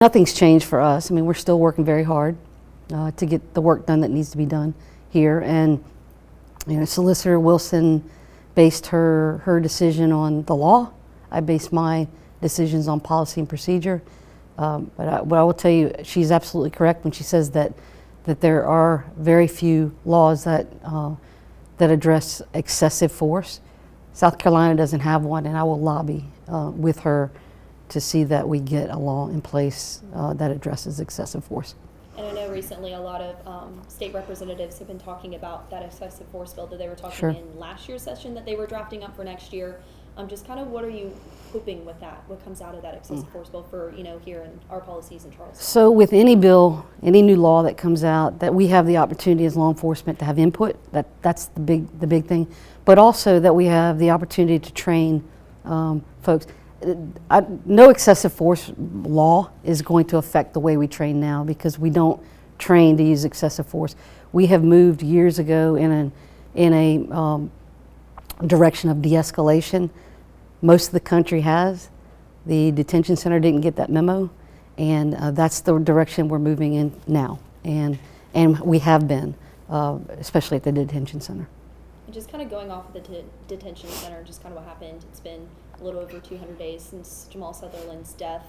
Nothing's changed for us. I mean, we're still working very hard to get the work done that needs to be done here. And Solicitor Wilson based her decision on the law. I based my decisions on policy and procedure. What I will tell you, she's absolutely correct when she says that there are very few laws that address excessive force. South Carolina doesn't have one, and I will lobby with her to see that we get a law in place that addresses excessive force. And I know recently a lot of state representatives have been talking about that excessive force bill that they were talking Sure. in last year's session that they were drafting up for next year. Just kind of what are you hoping with that? What comes out of that excessive force bill for, here in our policies in Charleston? So with any bill, any new law that comes out, that we have the opportunity as law enforcement to have input, that's the big thing. But also that we have the opportunity to train folks. No excessive force law is going to affect the way we train now because we don't train to use excessive force. We have moved years ago in a direction of de-escalation. Most of the country has. The detention center didn't get that memo, and that's the direction we're moving in now. And we have been, especially at the detention center. And just kind of going off of the detention center, just kind of what happened. It's been a little over 200 days since Jamal Sutherland's death.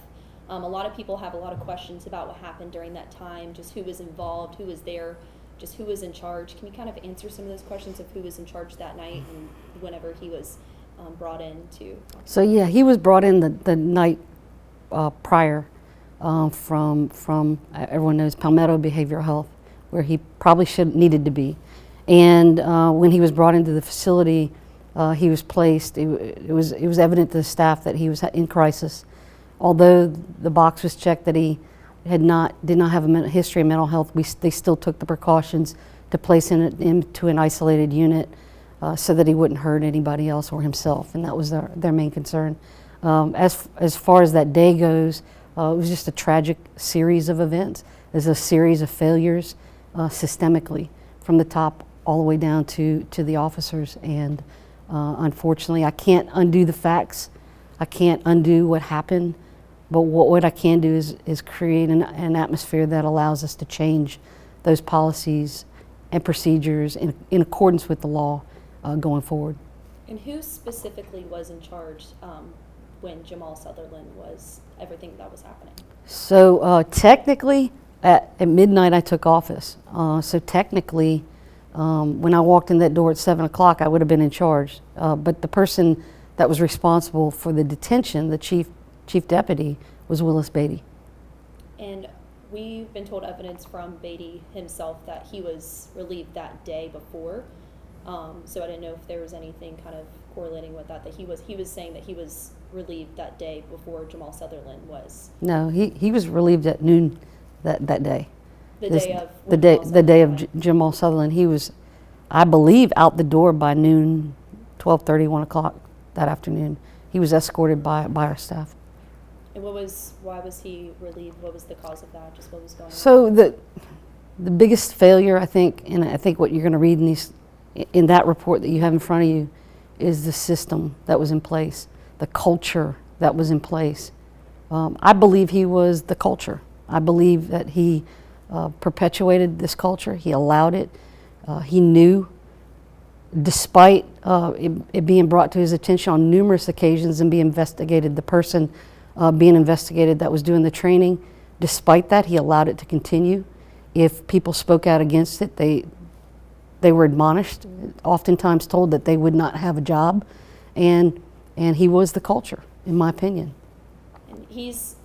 A lot of people have a lot of questions about what happened during that time, just who was involved, who was there, just who was in charge. Can you kind of answer some of those questions of who was in charge that night and whenever he was brought in to? So yeah, he was brought in the night prior from everyone knows Palmetto Behavioral Health, where he probably needed to be. And when he was brought into the facility, he was placed. It was evident to the staff that he was in crisis. Although the box was checked that he did not have a history of mental health, they still took the precautions to place him into an isolated unit so that he wouldn't hurt anybody else or himself, and that was their main concern. As far as that day goes, it was just a tragic series of events. There's a series of failures systemically from the top all the way down to the officers, and unfortunately I can't undo the facts. I can't undo what happened, but what I can do is create an atmosphere that allows us to change those policies and procedures in accordance with the law going forward. And who specifically was in charge when Jamal Sutherland was everything that was happening? So technically, at midnight I took office. So technically, when I walked in that door at 7 o'clock, I would have been in charge. But the person that was responsible for the detention, the chief deputy, was Willis Beatty. And we've been told evidence from Beatty himself that he was relieved that day before. So I didn't know if there was anything kind of correlating with that he was saying that he was relieved that day before Jamal Sutherland was. No, he was relieved at noon that day. The day of Jamal Sutherland. He was, I believe, out the door by noon, 12:30, 1 o'clock that afternoon. He was escorted by our staff. And why was he relieved? What was the cause of that? Just what was going on? So the biggest failure, I think, and I think what you're going to read in that report that you have in front of you, is the system that was in place, the culture that was in place. I believe he was the culture. I believe that he perpetuated this culture. He allowed it. He knew, despite it being brought to his attention on numerous occasions and being investigated, the person being investigated that was doing the training, despite that, he allowed it to continue. If people spoke out against it, they were admonished, oftentimes told that they would not have a job, and he was the culture, in my opinion. And he's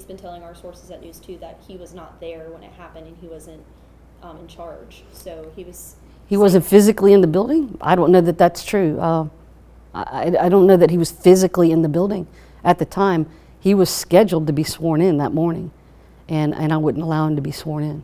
been telling our sources at News 2 that he was not there when it happened and he wasn't in charge. So he wasn't physically in the building? I don't know that that's true. I don't know that he was physically in the building at the time. He was scheduled to be sworn in that morning, and I wouldn't allow him to be sworn in.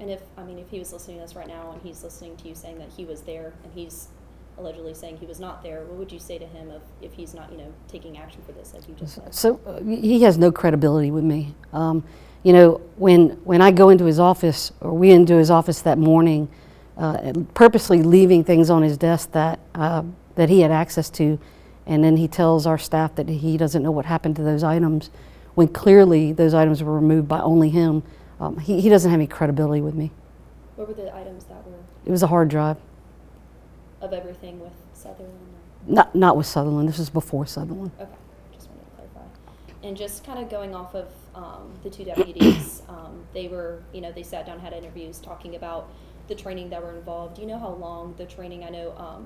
And if he was listening to this right now and he's listening to you saying that he was there and he's allegedly saying he was not there, what would you say to him if he's not, taking action for this, like you just said? So he has no credibility with me. When I go into his office, or we into his office that morning, purposely leaving things on his desk that he had access to, and then he tells our staff that he doesn't know what happened to those items. when clearly those items were removed by only him. He doesn't have any credibility with me. What were the items that were It was a hard drive. of everything with Sutherland? Not with Sutherland. This was before Sutherland. Okay, just wanted to clarify. And just kind of going off of the two deputies, they were, they sat down, had interviews talking about the training that were involved. Do you know how long the training? I know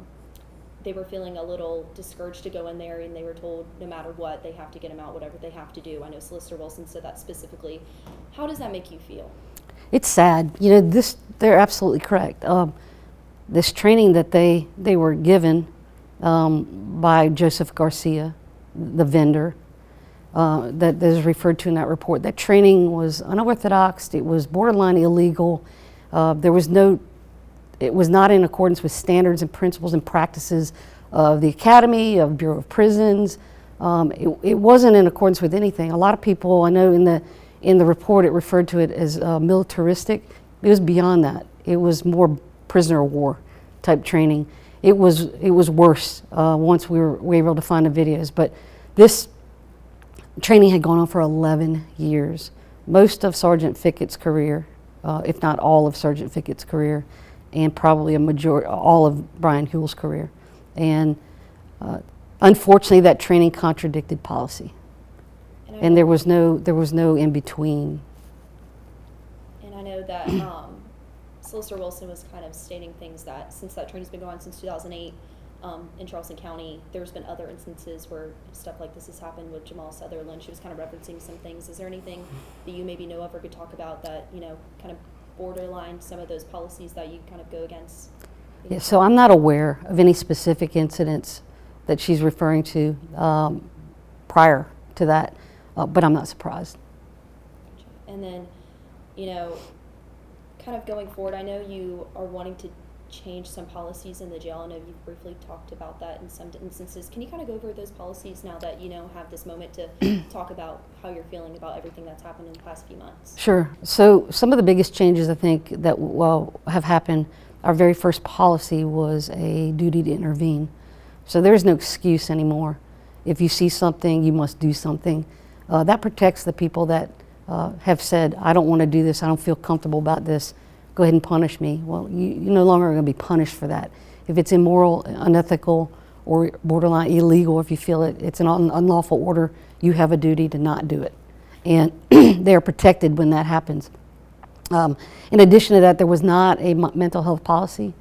they were feeling a little discouraged to go in there, and they were told no matter what, they have to get them out, whatever they have to do. I know Solicitor Wilson said that specifically. How does that make you feel? It's sad. They're absolutely correct. This training that they were given by Joseph Garcia, the vendor, that is referred to in that report, that training was unorthodox. It was borderline illegal. It was not in accordance with standards and principles and practices of the Academy, of Bureau of Prisons. It wasn't in accordance with anything. A lot of people, I know in the report, it referred to it as militaristic. It was beyond that. It was more prisoner of war type training. It was worse once we were able to find the videos. But this training had gone on for 11 years. Most of Sergeant Fickett's career, if not all of Sergeant Fickett's career, and probably all of Brian Huell's career. And unfortunately, that training contradicted policy. And there was no in between. And I know that Solicitor Wilson was kind of stating things that since that training's been going on since 2008 in Charleston County, there's been other instances where stuff like this has happened with Jamal Sutherland. She was kind of referencing some things. Is there anything that you maybe know of or could talk about that, kind of borderline some of those policies that you kind of go against? Yeah, so I'm not aware of any specific incidents that she's referring to prior to that, but I'm not surprised. And then, kind of going forward, I know you are wanting to change some policies in the jail. I know you've briefly talked about that in some instances. Can you kind of go over those policies now that have this moment to talk about how you're feeling about everything that's happened in the past few months? Sure. So some of the biggest changes I think that have happened, our very first policy was a duty to intervene. So there's no excuse anymore. If you see something, you must do something. That protects the people that have said, I don't want to do this, I don't feel comfortable about this, go ahead and punish me. Well, you no longer are going to be punished for that. If it's immoral, unethical, or borderline illegal, if you feel it's an unlawful order, you have a duty to not do it. And they are protected when that happens. In addition to that, there was not a mental health policy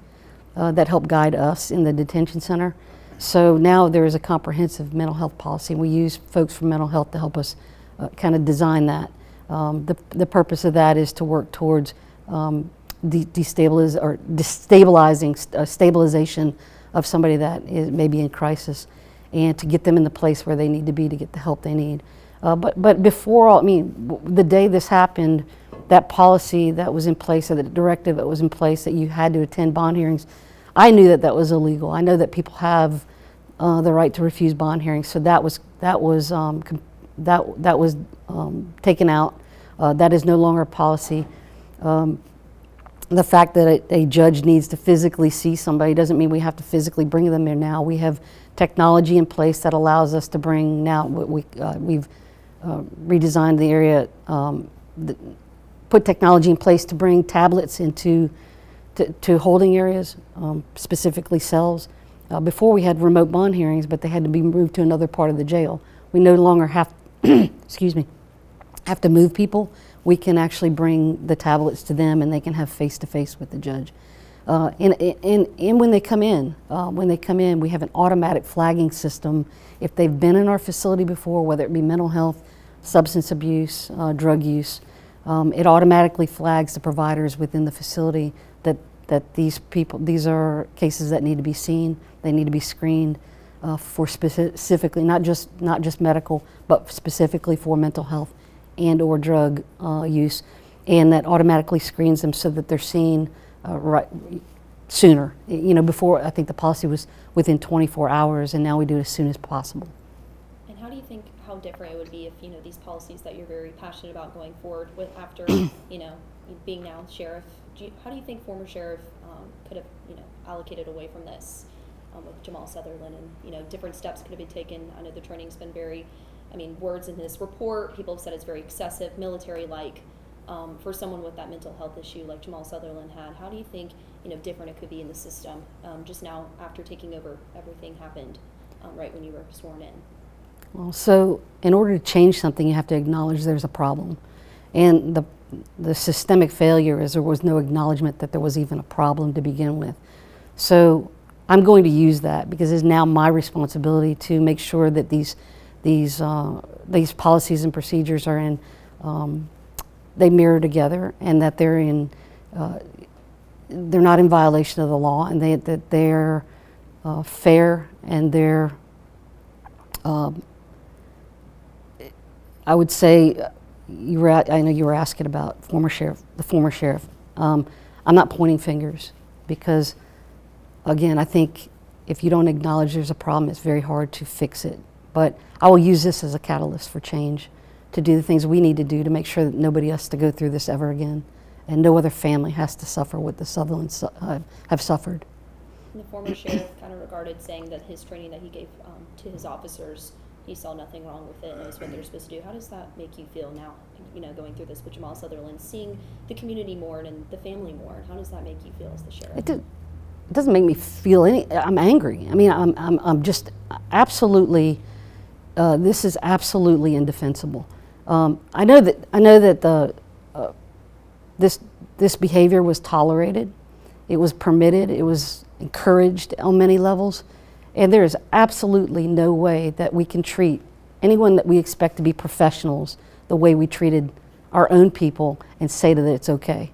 that helped guide us in the detention center. So now there is a comprehensive mental health policy, and we use folks from mental health to help us kind of design that. The purpose of that is to work towards stabilizing of somebody that is maybe in crisis, and to get them in the place where they need to be to get the help they need. But before all, the day this happened, that policy that was in place, or the directive that was in place that you had to attend bond hearings, I knew that was illegal. I know that people have the right to refuse bond hearings, so that was taken out. That is no longer a policy. The fact that a judge needs to physically see somebody doesn't mean we have to physically bring them there now. We have technology in place that allows us to bring now. We've redesigned the area, put technology in place to bring tablets into to holding areas, specifically cells. Before we had remote bond hearings, but they had to be moved to another part of the jail. We no longer have, have to move people. We can actually bring the tablets to them, and they can have face-to-face with the judge. And when they come in, we have an automatic flagging system. If they've been in our facility before, whether it be mental health, substance abuse, drug use, it automatically flags the providers within the facility that these are cases that need to be seen. They need to be screened for specifically not just medical, but specifically for mental health and or drug use, and that automatically screens them so that they're seen right sooner. Before I think the policy was within 24 hours, and now we do it as soon as possible. And how do you think how different it would be if these policies that you're very passionate about going forward with after being now sheriff? How do you think former sheriff could have allocated away from this with Jamal Sutherland, and different steps could have been taken? I know the training's been very I mean, words in this report, people have said it's very excessive, military-like. For someone with that mental health issue like Jamal Sutherland had, how do you think, different it could be in the system? Just now, after taking over, everything happened right when you were sworn in. Well, so in order to change something, you have to acknowledge there's a problem. And the systemic failure is there was no acknowledgement that there was even a problem to begin with. So I'm going to use that because it's now my responsibility to make sure that these policies and procedures are in, they mirror together, and that they're not in violation of the law, and that they're fair, and they're, I would say, I know you were asking about the former sheriff. I'm not pointing fingers because, again, I think if you don't acknowledge there's a problem, it's very hard to fix it. But I will use this as a catalyst for change, to do the things we need to do to make sure that nobody has to go through this ever again, and no other family has to suffer what the Sutherlands have suffered. And the former sheriff kind of regarded saying that his training that he gave to his officers, he saw nothing wrong with it, knows what they're supposed to do. How does that make you feel now, going through this with Jamal Sutherland, seeing the community more and the family more? How does that make you feel as the sheriff? It doesn't make me feel I'm angry. I mean, I'm just absolutely, this is absolutely indefensible. I know that this behavior was tolerated, it was permitted, it was encouraged on many levels, and there is absolutely no way that we can treat anyone that we expect to be professionals the way we treated our own people and say that it's okay.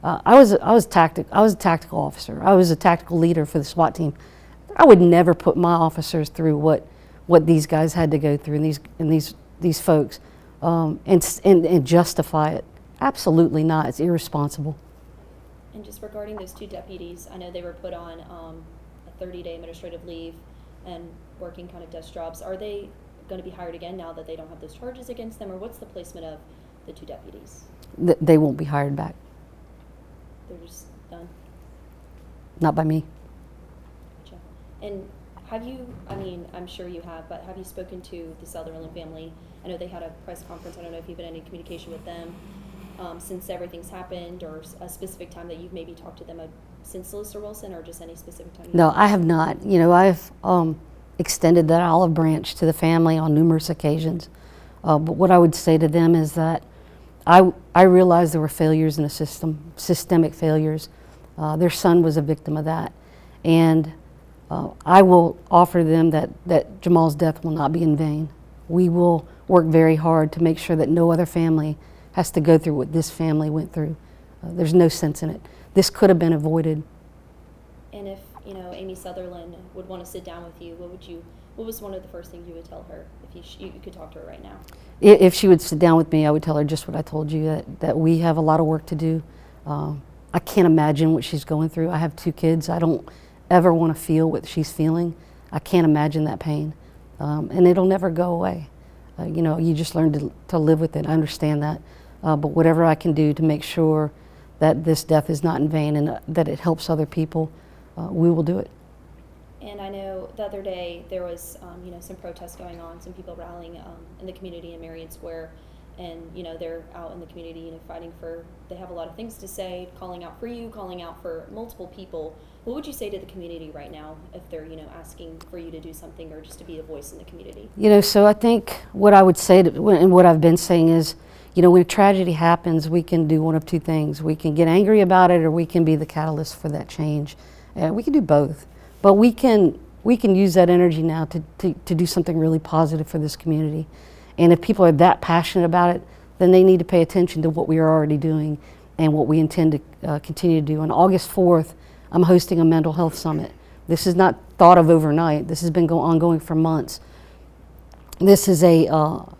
I was a tactical officer. I was a tactical leader for the SWAT team. I would never put my officers through what these guys had to go through, and these folks. And justify it. Absolutely not. It's irresponsible. And just regarding those two deputies, I know they were put on a 30-day administrative leave and working kind of desk jobs. Are they going to be hired again now that they don't have those charges against them, or what's the placement of the two deputies? They won't be hired back. They're just done? Not by me. Gotcha. And have you, I'm sure you have, but have you spoken to the Sutherland family? I know they had a press conference. I don't know if you've been in any communication with them since everything's happened, or a specific time that you've maybe talked to them since Solicitor Wilson, or just any specific time? No, I have not. I've extended that olive branch to the family on numerous occasions. But what I would say to them is that I realized there were failures in the system, systemic failures. Their son was a victim of that. And I will offer them that Jamal's death will not be in vain. We will work very hard to make sure that no other family has to go through what this family went through. There's no sense in it. This could have been avoided. And if Amy Sutherland would want to sit down with you, what was one of the first things you would tell her if you could talk to her right now? If she would sit down with me, I would tell her just what I told you, that we have a lot of work to do. I can't imagine what she's going through. I have 2 kids. I don't ever want to feel what she's feeling. I can't imagine that pain. And it'll never go away. You just learn to live with it. I understand that. But whatever I can do to make sure that this death is not in vain and that it helps other people, we will do it. And I know the other day there was, some protests going on, some people rallying in the community in Marion Square, and they're out in the community, fighting for. They have a lot of things to say, calling out for you, calling out for multiple people. What would you say to the community right now if they're, asking for you to do something or just to be a voice in the community? So I think what I would say and what I've been saying is, when a tragedy happens, we can do one of 2 things. We can get angry about it, or we can be the catalyst for that change. We can do both, but we can use that energy now to do something really positive for this community. And if people are that passionate about it, then they need to pay attention to what we are already doing and what we intend to continue to do. On August 4th, I'm hosting a mental health summit. This is not thought of overnight. This has been ongoing for months. This is a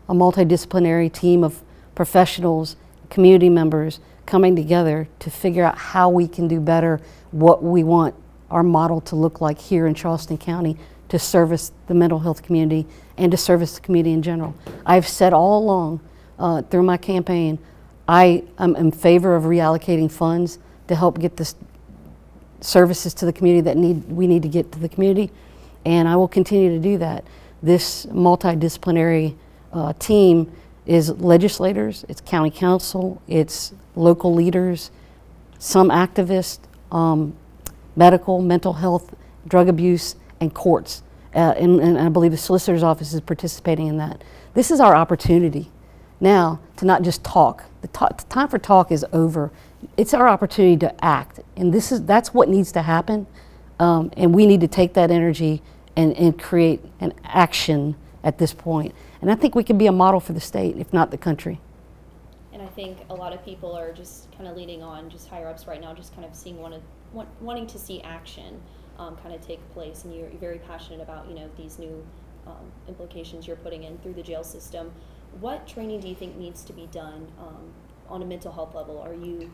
multidisciplinary team of professionals, community members coming together to figure out how we can do better, what we want our model to look like here in Charleston County to service the mental health community and to service the community in general. I've said all along through my campaign, I am in favor of reallocating funds to help get this services to the community that we need to get to the community, and I will continue to do that. This multidisciplinary team is legislators, it's county council, it's local leaders, some activists, medical, mental health, drug abuse, and courts. And I believe the solicitor's office is participating in that. This is our opportunity now to not just talk. The time for talk is over. It's our opportunity to act, and that's what needs to happen. And we need to take that energy and create an action at this point. And I think we can be a model for the state, if not the country. And I think a lot of people are just kind of leaning on just higher ups right now, just kind of seeing wanting to see action kind of take place. And you're very passionate about these new implications you're putting in through the jail system. What training do you think needs to be done on a mental health level? Are you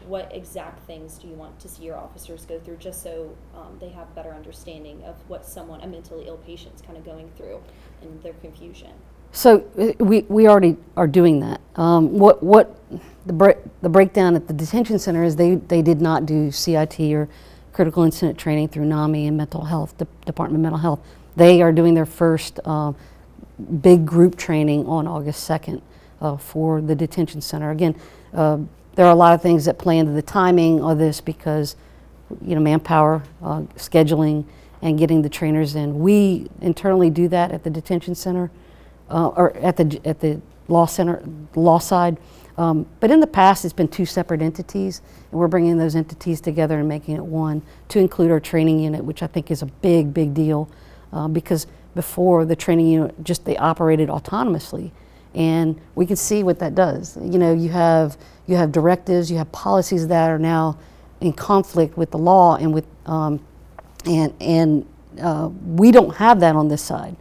what exact things do you want to see your officers go through, just so they have better understanding of what a mentally ill patient's kind of going through and their confusion? So we already are doing that. What the breakdown at the detention center is they did not do CIT or critical incident training through NAMI and mental health, Department of Mental Health. They are doing their first big group training on August 2nd for the detention center. Again, there are a lot of things that play into the timing of this because, manpower, scheduling, and getting the trainers in. We internally do that at the detention center, or at the law center, law side. But in the past, it's been two separate entities, and we're bringing those entities together and making it one to include our training unit, which I think is a big, big deal, because before the training unit, they operated autonomously. And we can see what that does. You have directives, you have policies that are now in conflict with the law and with we don't have that on this side.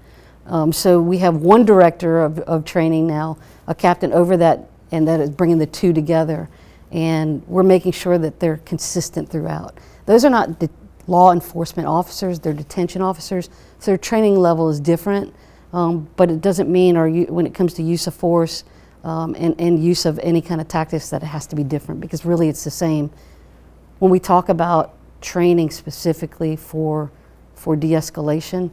So we have one director of training now, a captain over that, and that is bringing the two together. And we're making sure that they're consistent throughout. Those are not law enforcement officers; they're detention officers. So their training level is different. But it doesn't mean, when it comes to use of force and use of any kind of tactics, that it has to be different, because really it's the same. When we talk about training specifically for de-escalation,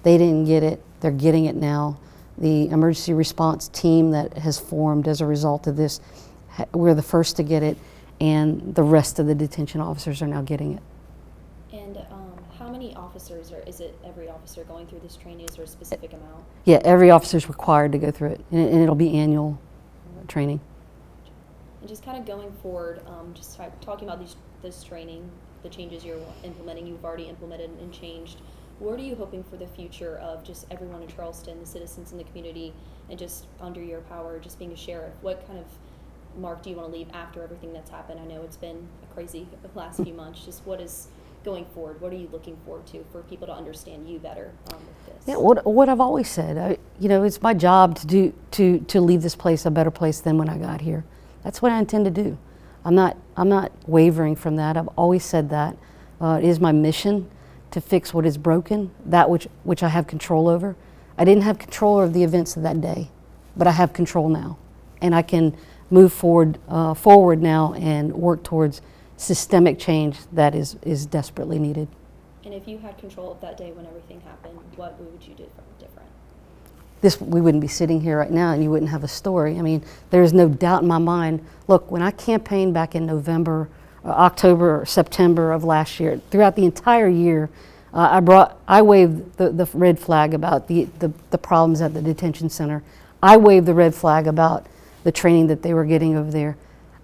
they didn't get it. They're getting it now. The emergency response team that has formed as a result of this, we're the first to get it, and the rest of the detention officers are now getting it. And how many officers, or is it every officer going through this training? Is there a specific amount? Yeah, every officer is required to go through it, and it'll be annual training. And just kind of going forward, just talking about this training, the changes you're implementing, you've already implemented and changed. What are you hoping for the future of just everyone in Charleston, the citizens in the community, and just under your power, just being a sheriff? What kind of mark do you want to leave after everything that's happened? I know it's been a crazy last few months. Just what is going forward? What are you looking forward to for people to understand you better with this? Yeah, what I've always said, it's my job to leave this place a better place than when I got here. That's what I intend to do. I'm not wavering from that. I've always said that. It is my mission to fix what is broken, that which I have control over. I didn't have control of the events of that day, but I have control now, and I can move forward now and work towards systemic change that is desperately needed. And if you had control of that day when everything happened, what would you do different? We wouldn't be sitting here right now, and you wouldn't have a story. I mean, there's no doubt in my mind. Look, when I campaigned back in November, October, or September of last year, throughout the entire year, I waved the red flag about the problems at the detention center. I waved the red flag about the training that they were getting over there.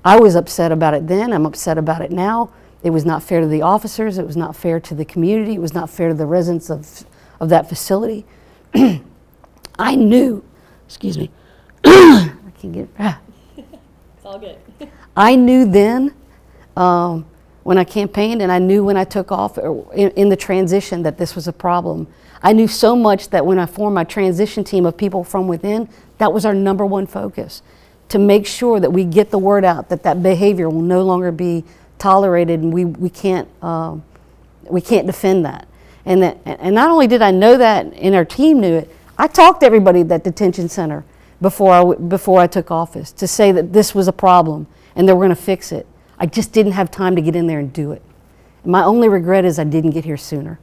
I was upset about it then. I'm upset about it now. It was not fair to the officers. It was not fair to the community. It was not fair to the residents of that facility. I knew, excuse me, I can't get it. It's all good. I knew then when I campaigned, and I knew when I took off in the transition that this was a problem. I knew so much that when I formed my transition team of people from within, that was our number one focus, to make sure that we get the word out that behavior will no longer be tolerated, and we can't defend that. And not only did I know that, and our team knew it, I talked to everybody at that detention center before I took office to say that this was a problem and that we're going to fix it. I just didn't have time to get in there and do it. My only regret is I didn't get here sooner.